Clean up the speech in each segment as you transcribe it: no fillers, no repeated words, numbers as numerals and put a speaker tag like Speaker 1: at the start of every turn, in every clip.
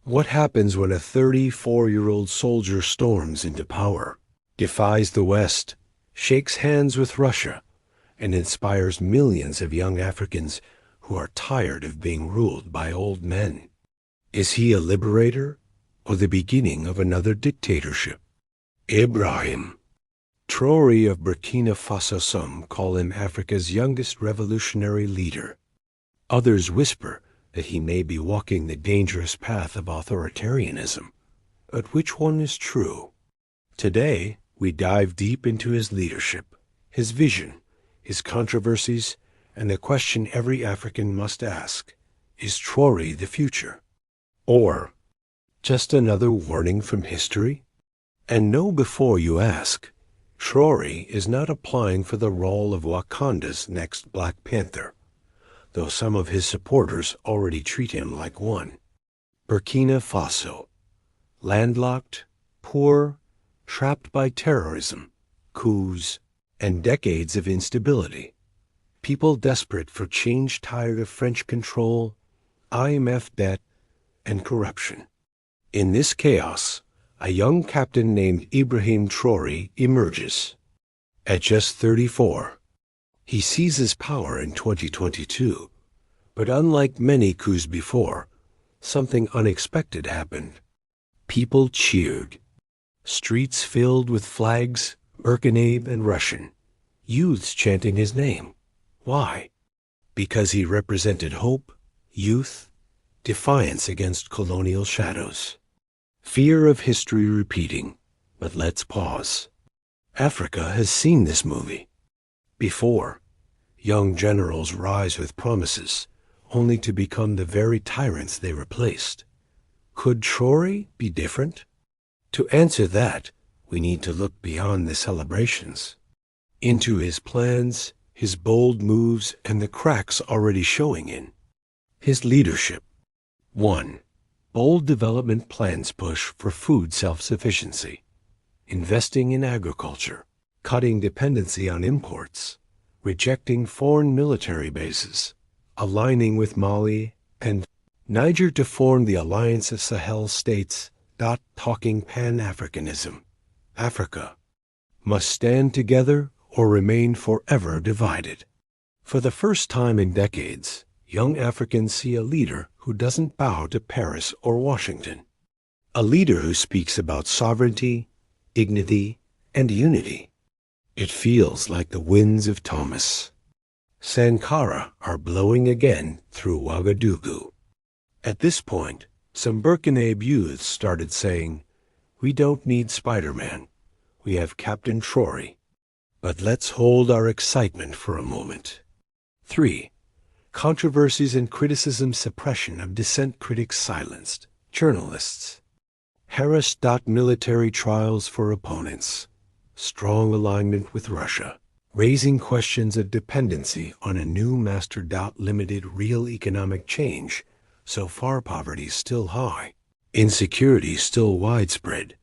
Speaker 1: What happens when a 34-year-old soldier storms into power, defies the West, shakes hands with Russia, and inspires millions of young Africans who are tired of being ruled by old men? Is he a liberator or the beginning of another dictatorship? Ibrahim Traore of Burkina Faso. Some call him Africa's youngest revolutionary leader. Others whisper that he may be walking the dangerous path of authoritarianism. But which one is true? Today, we dive deep into his leadership, his vision, his controversies, and the question every African must ask: is Traore the future? Or just another warning from history? And know before you ask, Traore is not applying for the role of Wakanda's next Black Panther, though some of his supporters already treat him like one. Burkina Faso, landlocked, poor, trapped by terrorism, coups, and decades of instability. People desperate for change, tired of French control, IMF debt, and corruption. In this chaos, a young captain named Ibrahim Traore emerges. At just 34, he seizes power in 2022, but unlike many coups before, something unexpected happened. People cheered. Streets filled with flags, Burkina and Russian. Youths chanting his name. Why? Because he represented hope, youth, defiance against colonial shadows. Fear of history repeating. But let's pause. Africa has seen this movie before. Young generals rise with promises, only to become the very tyrants they replaced. Could Traore be different? To answer that, we need to look beyond the celebrations, into his plans, his bold moves, and the cracks already showing in his leadership. 1. Bold development plans push for food self-sufficiency, investing in agriculture, cutting dependency on imports, rejecting foreign military bases, aligning with Mali and Niger to form the Alliance of Sahel States. Talking Pan-Africanism. Africa must stand together or remain forever divided. For the first time in decades, young Africans see a leader who doesn't bow to Paris or Washington. A leader who speaks about sovereignty, dignity, and unity. It feels like the winds of Thomas Sankara are blowing again through Ouagadougou. At this point, some Burkina youths started saying, "We don't need Spider-Man. We have Captain Traore." But let's hold our excitement for a moment. 3. Controversies and criticism. Suppression of dissent. Critics silenced. Journalists harassed. Military trials for opponents. Strong alignment with Russia. Raising questions of dependency on a new master. Limited real economic change. So far, poverty is still high. Insecurity still widespread.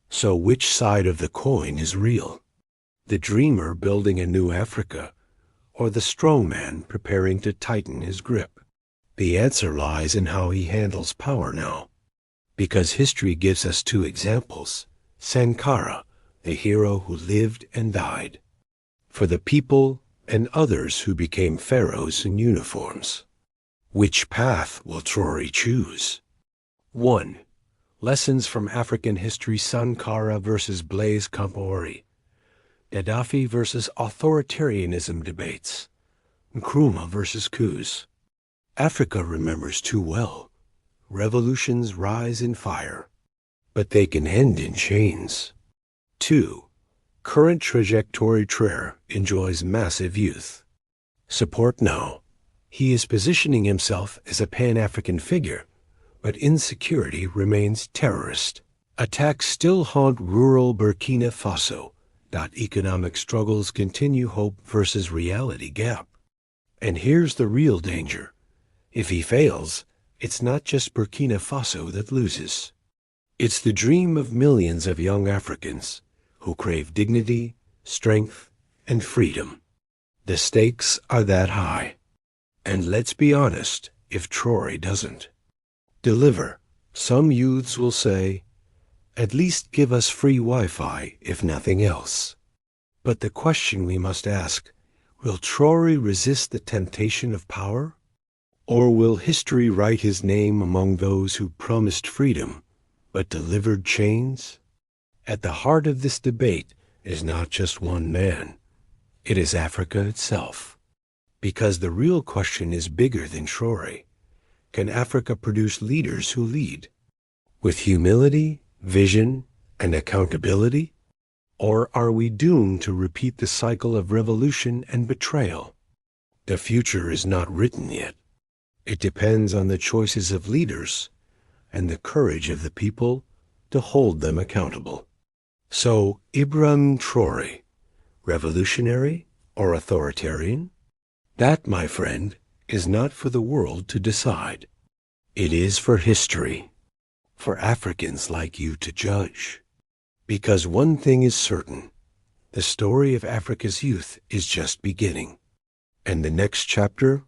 Speaker 1: So which side of the coin is real? The dreamer building a new Africa, or the strong man preparing to tighten his grip? The answer lies in how he handles power now. Because history gives us two examples. Sankara, the hero who lived and died for the people, and others who became pharaohs in uniforms. Which path will Traore choose? 1. Lessons from African history. Sankara versus Blaise Compaoré. Gaddafi versus authoritarianism debates. Nkrumah versus coups. Africa remembers too well. Revolutions rise in fire, but they can end in chains. 2. Current trajectory. Traore enjoys massive youth support now. He is positioning himself as a Pan-African figure, but insecurity remains terrorist. Attacks still haunt rural Burkina Faso. Economic struggles continue. Hope versus reality gap. And here's the real danger. If he fails, it's not just Burkina Faso that loses. It's the dream of millions of young Africans who crave dignity, strength, and freedom. The stakes are that high. And let's be honest, if Traore doesn't deliver, Some youths will say, at least give us free Wi-Fi, if nothing else. But the question we must ask, will Traore resist the temptation of power? Or will history write his name among those who promised freedom, but delivered chains? At the heart of this debate is not just one man. It is Africa itself. Because the real question is bigger than Traore. Can Africa produce leaders who lead? With humility, vision, and accountability? Or are we doomed to repeat the cycle of revolution and betrayal? The future is not written yet. It depends on the choices of leaders and the courage of the people to hold them accountable. So, Ibrahim Traore, revolutionary or authoritarian? That, my friend, is not for the world to decide. It is for history, for Africans like you to judge. Because one thing is certain, the story of Africa's youth is just beginning, and the next chapter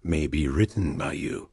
Speaker 1: may be written by you.